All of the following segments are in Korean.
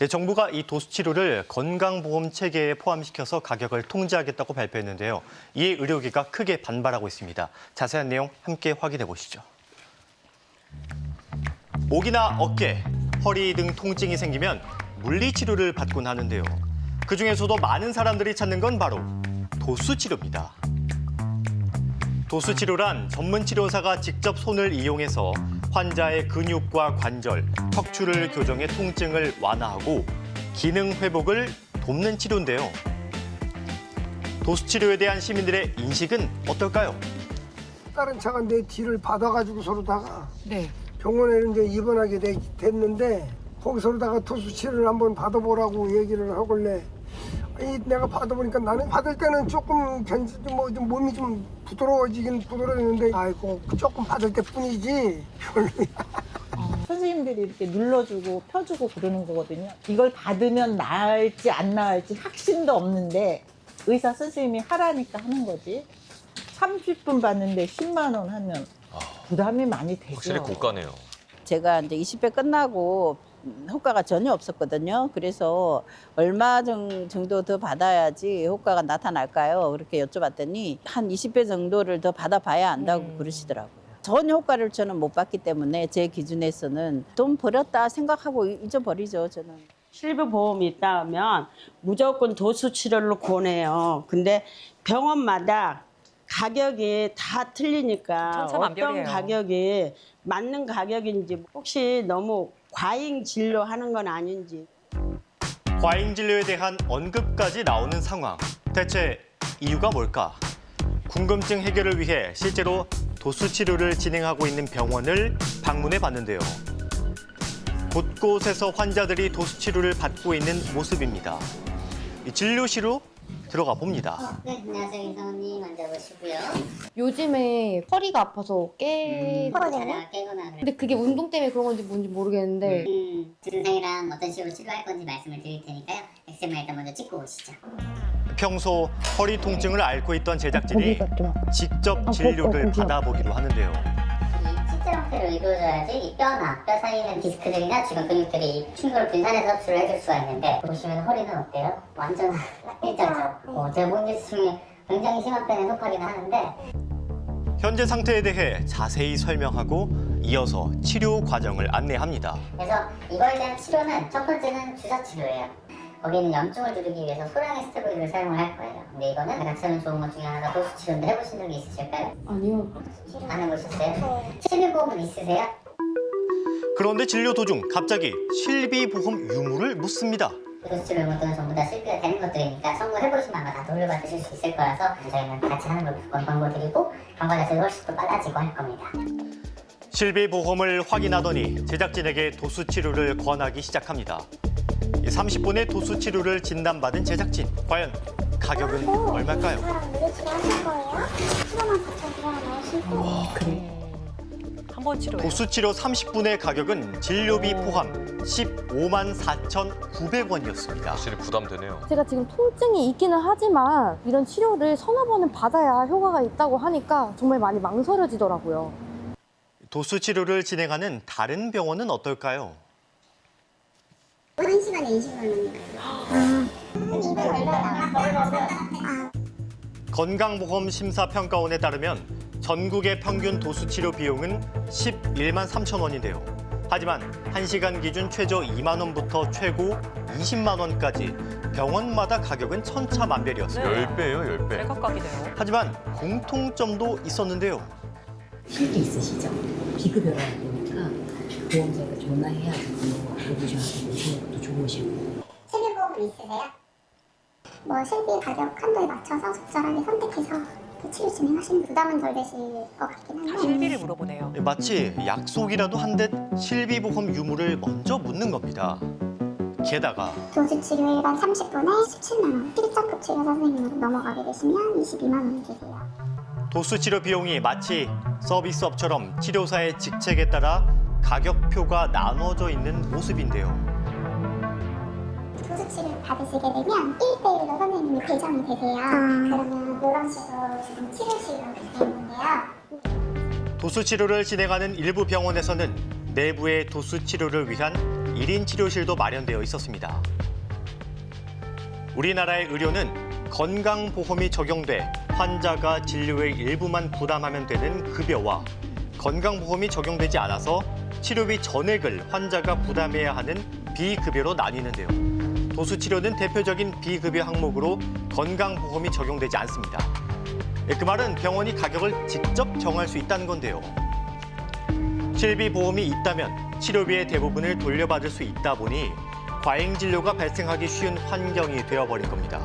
네, 정부가 이 도수 치료를 건강보험 체계에 포함시켜서 가격을 통제하겠다고 발표했는데요. 이에 의료계가 크게 반발하고 있습니다. 자세한 내용 함께 확인해 보시죠. 목이나 어깨, 허리 등 통증이 생기면 물리치료를 받곤 하는데요. 그중에서도 많은 사람들이 찾는 건 바로 도수치료입니다. 도수치료란 전문 치료사가 직접 손을 이용해서 환자의 근육과 관절, 척추를 교정해 통증을 완화하고 기능 회복을 돕는 치료인데요. 도수치료에 대한 시민들의 인식은 어떨까요? 다른 차가 내 뒤를 받아가지고 서로다가 네. 병원에 이제 입원하게 됐는데 거기서로다가 도수치료를 한번 받아보라고 얘기를 하길래 내가 받아보니까 나는 받을 때는 조금 좀 몸이 좀 부드러워지는데 아이고 조금 받을 때뿐이지 별로야. 선생님들이 이렇게 눌러주고 펴주고 그러는 거거든요. 이걸 받으면 나을지 안 나을지 확신도 없는데 의사 선생님이 하라니까 하는 거지. 30분 받는데 10만 원 하면 부담이 많이 되죠. 확실히 고가네요. 제가 이제 20회 끝나고 효과가 전혀 없었거든요. 그래서 얼마 정도 더 받아야지 효과가 나타날까요? 그렇게 여쭤봤더니 한 20회 정도를 더 받아봐야 안다고 그러시더라고요. 전혀 효과를 저는 못 봤기 때문에 제 기준에서는 돈 버렸다 생각하고 잊어버리죠, 저는. 실비보험이 있다면 무조건 도수치료를 권해요. 근데 병원마다 가격이 다 틀리니까 어떤 천차만별이에요. 가격이 맞는 가격인지 혹시 너무 과잉 진료하는 건 아닌지. 과잉 진료에 대한 언급까지 나오는 상황. 대체 이유가 뭘까? 궁금증 해결을 위해 실제로 도수치료를 진행하고 있는 병원을 방문해 봤는데요. 곳곳에서 환자들이 도수치료를 받고 있는 모습입니다. 이 진료실로 들어가 봅니다. 네, 안녕하세요. 이사원님 먼저 오시고요. 요즘에 허리가 아파서 자다가 깨거나 그래. 근데 그게 운동 때문에 그런 건지 뭔지 모르겠는데 증상이랑 어떤 식으로 치료할 건지 말씀을 드릴 테니까요. 엑스레이 일단 먼저 찍고 오시죠. 평소 허리 통증을 앓고 있던 제작진이 직접 진료를 받아보기로 하는데요. 이 C자 형태로 이루어져야지 이 뼈나 뼈 사이에 있는 디스크들이나 주변 근육들이 충격을 분산해서 치료를 해줄 수가 있는데 보시면 허리는 어때요? 완전 일자죠. 제가 본짓 중에 굉장히 심한 편에 속하기는 하는데 현재 상태에 대해 자세히 설명하고 이어서 치료 과정을 안내합니다. 그래서 이거에 대한 치료는 첫 번째는 주사 치료예요. 거기는 염증을 줄이기 위해서 소량의 스테로이드를 사용을 할 거예요. 근데 이거는 같이 하면 좋은 것 중에 하나가 도수 치료인데 해보신 적이 있으실까요? 아니요. 안 해보셨어요? 실비보험은 있으세요? 그런데 진료 도중 갑자기 실비보험 유무를 묻습니다. 도수 치료 이런 것들은 전부 다 실비가 되는 것들이니까 청구해보시면 아마 다 돌려받으실 수 있을 거라서 저희는 같이 하는 걸 무조건 권고드리고 경과 자체도 훨씬 더 빨라지고 할 겁니다. 실비보험을 확인하더니 제작진에게 도수치료를 권하기 시작합니다. 30분의 도수치료를 진단받은 제작진. 과연 가격은 얼마일까요? 한 번 치료예요. 도수치료 30분의 가격은 진료비 포함 15만 4,900원이었습니다. 확실히 부담되네요. 제가 지금 통증이 있기는 하지만 이런 치료를 서너 번은 받아야 효과가 있다고 하니까 정말 많이 망설여지더라고요. 도수치료를 진행하는 다른 병원은 어떨까요? 1시간에 20만 원. 이거 얼마나? 건강보험심사평가원에 따르면 전국의 평균 도수치료 비용은 11만 3천 원인데요. 하지만 1시간 기준 최저 2만 원부터 최고 20만 원까지 병원마다 가격은 천차만별이었습니다. 10배예요, 10배. 제각각이네요. 하지만 공통점도 있었는데요. 실비 있으시죠? 비급여라 보니까 보험사를 전화해가지고 알아보셔야 되고 신용도 좋으시고. 실비보험 있으세요? 뭐 실비 가격 한도에 맞춰서 적절하게 선택해서 치료 진행하시면 부담은 덜 되실 것 같긴 한데 실비를 물어보네요. 마치 약속이라도 한 듯 실비보험 유무를 먼저 묻는 겁니다. 게다가 도수치료 일반 30분에 17만 원, 필적급 치료 선생님으로 넘어가게 되시면 22만 원이 되세요. 도수치료 비용이 마치 서비스업처럼 치료사의 직책에 따라 가격표가 나눠져 있는 모습인데요. 도수치료 받으시게 되면 1대1로 선생님이 배정이 되세요. 그러면 이런 식으로 지금 치료실로 되는데요. 도수치료를 진행하는 일부 병원에서는 내부의 도수치료를 위한 1인 치료실도 마련되어 있었습니다. 우리나라의 의료는 건강보험이 적용돼 환자가 진료의 일부만 부담하면 되는 급여와 건강보험이 적용되지 않아서 치료비 전액을 환자가 부담해야 하는 비급여로 나뉘는데요. 도수치료는 대표적인 비급여 항목으로 건강보험이 적용되지 않습니다. 그 말은 병원이 가격을 직접 정할 수 있다는 건데요. 실비보험이 있다면 치료비의 대부분을 돌려받을 수 있다 보니 과잉 진료가 발생하기 쉬운 환경이 되어버린 겁니다.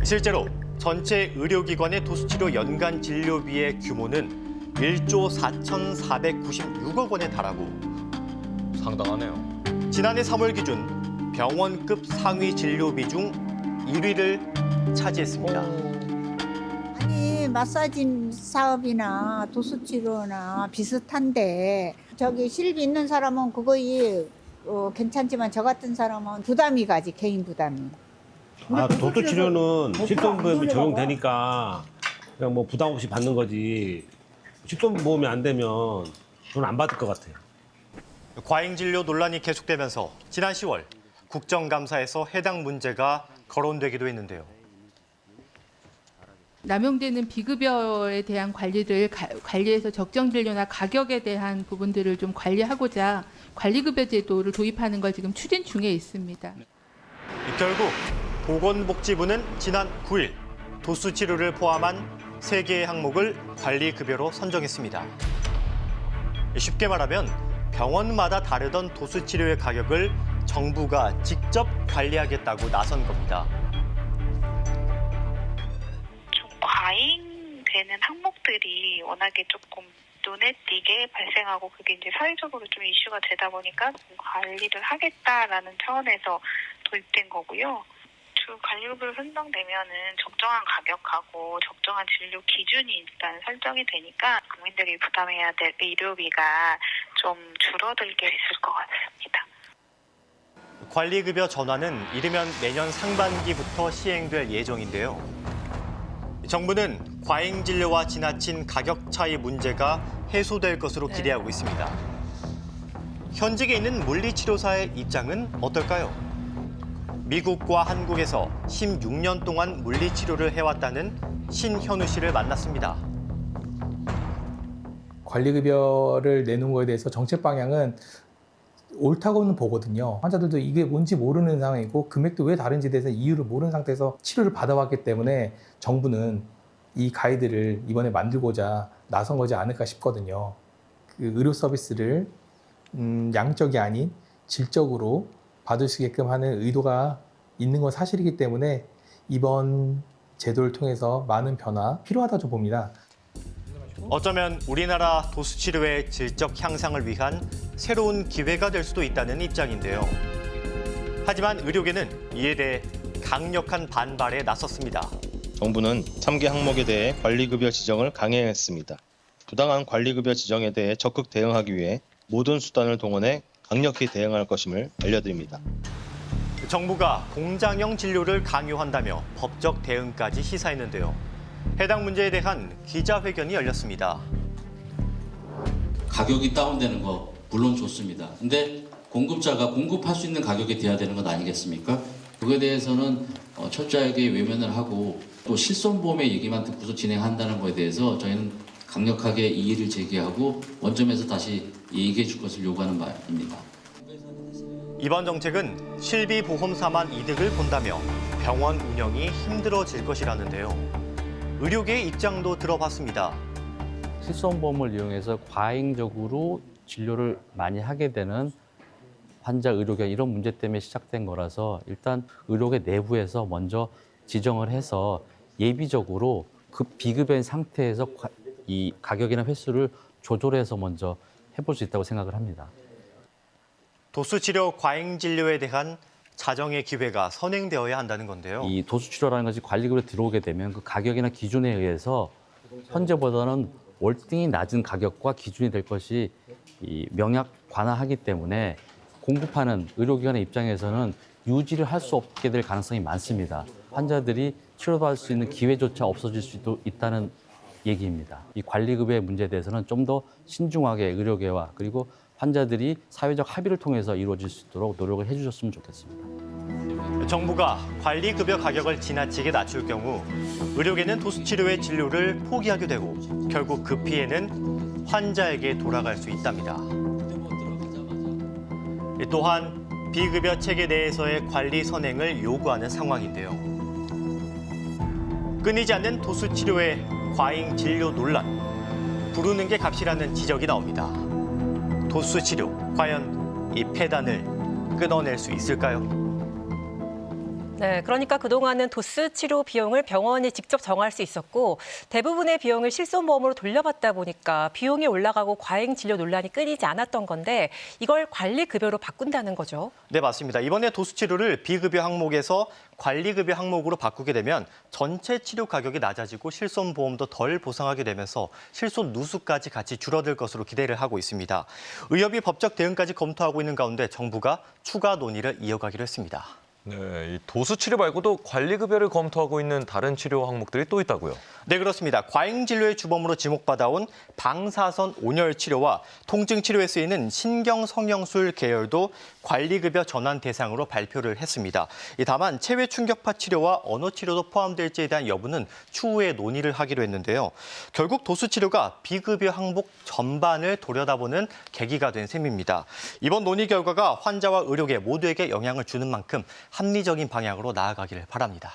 실제로 전체 의료기관의 도수치료 연간 진료비의 규모는 1조 4,496억 원에 달하고 상당하네요. 지난해 3월 기준 병원급 상위 진료비 중 1위를 차지했습니다. 아니 마사지 사업이나 도수치료나 비슷한데 저기 실비 있는 사람은 그거이 괜찮지만 저 같은 사람은 부담이 가지 개인 부담이. 도수치료는 실손보험이 적용되니까 그냥 뭐 부담 없이 받는 거지. 실손보험이 안 되면 돈 안 받을 것 같아요. 과잉 진료 논란이 계속되면서 지난 10월 국정감사에서 해당 문제가 거론되기도 했는데요. 남용되는 비급여에 대한 관리를 관리해서 적정 진료나 가격에 대한 부분들을 좀 관리하고자 관리급여 제도를 도입하는 걸 지금 추진 중에 있습니다. 결국 보건복지부는 지난 9일 도수치료를 포함한 3개의 항목을 관리급여로 선정했습니다. 쉽게 말하면 병원마다 다르던 도수치료의 가격을 정부가 직접 관리하겠다고 나선 겁니다. 과잉되는 항목들이 워낙에 조금 눈에 띄게 발생하고 그게 이제 사회적으로 좀 이슈가 되다 보니까 관리를 하겠다라는 차원에서 도입된 거고요. 주 관리급여로 선정되면은 적정한 가격하고 적정한 진료 기준이 일단 설정이 되니까 국민들이 부담해야 될 의료비가 좀 줄어들게 있을 것 같습니다. 관리급여 전환은 이르면 내년 상반기부터 시행될 예정인데요. 정부는 과잉 진료와 지나친 가격 차이 문제가 해소될 것으로 기대하고 있습니다. 현직에 있는 물리치료사의 입장은 어떨까요? 미국과 한국에서 16년 동안 물리치료를 해왔다는 신현우 씨를 만났습니다. 관리급여를 내놓은 거에 대해서 정책 방향은 옳다고는 보거든요. 환자들도 이게 뭔지 모르는 상황이고 금액도 왜 다른지에 대해서 이유를 모르는 상태에서 치료를 받아왔기 때문에 정부는 이 가이드를 이번에 만들고자 나선 거지 않을까 싶거든요. 그 의료 서비스를 양적이 아닌 질적으로 받을 수 있게끔 하는 의도가 있는 건 사실이기 때문에 이번 제도를 통해서 많은 변화 필요하다고 봅니다. 어쩌면 우리나라 도수치료의 질적 향상을 위한 새로운 기회가 될 수도 있다는 입장인데요. 하지만 의료계는 이에 대해 강력한 반발에 나섰습니다. 정부는 3개 항목에 대해 관리급여 지정을 강행했습니다. 부당한 관리급여 지정에 대해 적극 대응하기 위해 모든 수단을 동원해 강력히 대응할 것임을 알려드립니다. 정부가 공장형 진료를 강요한다며 법적 대응까지 시사했는데요. 해당 문제에 대한 기자회견이 열렸습니다. 가격이 다운되는 거 물론 좋습니다. 근데 공급자가 공급할 수 있는 가격에 돼야 되는 것 아니겠습니까? 그거에 대해서는 철저하게 외면을 하고 또 실손보험의 얘기만 듣고서 진행한다는 것에 대해서 저희는 강력하게 이의를 제기하고 원점에서 다시 얘기해 줄 것을 요구하는 바입니다. 이번 정책은 실비보험사만 이득을 본다며 병원 운영이 힘들어질 것이라는데요. 의료계의 입장도 들어봤습니다. 실손보험을 이용해서 과잉적으로 진료를 많이 하게 되는 환자 의료계 이런 문제 때문에 시작된 거라서 일단 의료계 내부에서 먼저 지정을 해서 예비적으로 그 비급여인 상태에서 이 가격이나 횟수를 조절해서 먼저 해볼 수 있다고 생각을 합니다. 도수치료 과잉 진료에 대한 자정의 기회가 선행되어야 한다는 건데요. 이 도수치료라는 것이 관리급여로 들어오게 되면 그 가격이나 기준에 의해서 현재보다는 월등히 낮은 가격과 기준이 될 것이 명약관화하기 때문에 공급하는 의료기관의 입장에서는 유지를 할 수 없게 될 가능성이 많습니다. 환자들이 치료받을 수 있는 기회조차 없어질 수도 있다는 얘기입니다. 이 관리급여의 문제에 대해서는 좀 더 신중하게 의료계와 그리고 환자들이 사회적 합의를 통해서 이루어질 수 있도록 노력을 해주셨으면 좋겠습니다. 정부가 관리급여 가격을 지나치게 낮출 경우 의료계는 도수치료의 진료를 포기하게 되고 결국 그 피해는 환자에게 돌아갈 수 있답니다. 또한 비급여 체계 내에서의 관리 선행을 요구하는 상황인데요. 끊이지 않는 도수치료의 과잉 진료 논란, 부르는 게 값이라는 지적이 나옵니다. 도수치료, 과연 이 폐단을 끊어낼 수 있을까요? 네, 그러니까 그동안은 도수 치료 비용을 병원이 직접 정할 수 있었고 대부분의 비용을 실손보험으로 돌려받다 보니까 비용이 올라가고 과잉 진료 논란이 끊이지 않았던 건데 이걸 관리급여로 바꾼다는 거죠. 네, 맞습니다. 이번에 도수치료를 비급여 항목에서 관리급여 항목으로 바꾸게 되면 전체 치료 가격이 낮아지고 실손보험도 덜 보상하게 되면서 실손 누수까지 같이 줄어들 것으로 기대를 하고 있습니다. 의협이 법적 대응까지 검토하고 있는 가운데 정부가 추가 논의를 이어가기로 했습니다. 네, 이 도수 치료 말고도 관리급여를 검토하고 있는 다른 치료 항목들이 또 있다고요? 네, 그렇습니다. 과잉 진료의 주범으로 지목받아온 방사선 온열 치료와 통증 치료에 쓰이는 신경성형술 계열도 관리급여 전환 대상으로 발표를 했습니다. 다만 체외 충격파 치료와 언어 치료도 포함될지에 대한 여부는 추후에 논의를 하기로 했는데요. 결국 도수 치료가 비급여 항목 전반을 들여다보는 계기가 된 셈입니다. 이번 논의 결과가 환자와 의료계 모두에게 영향을 주는 만큼 합리적인 방향으로 나아가기를 바랍니다.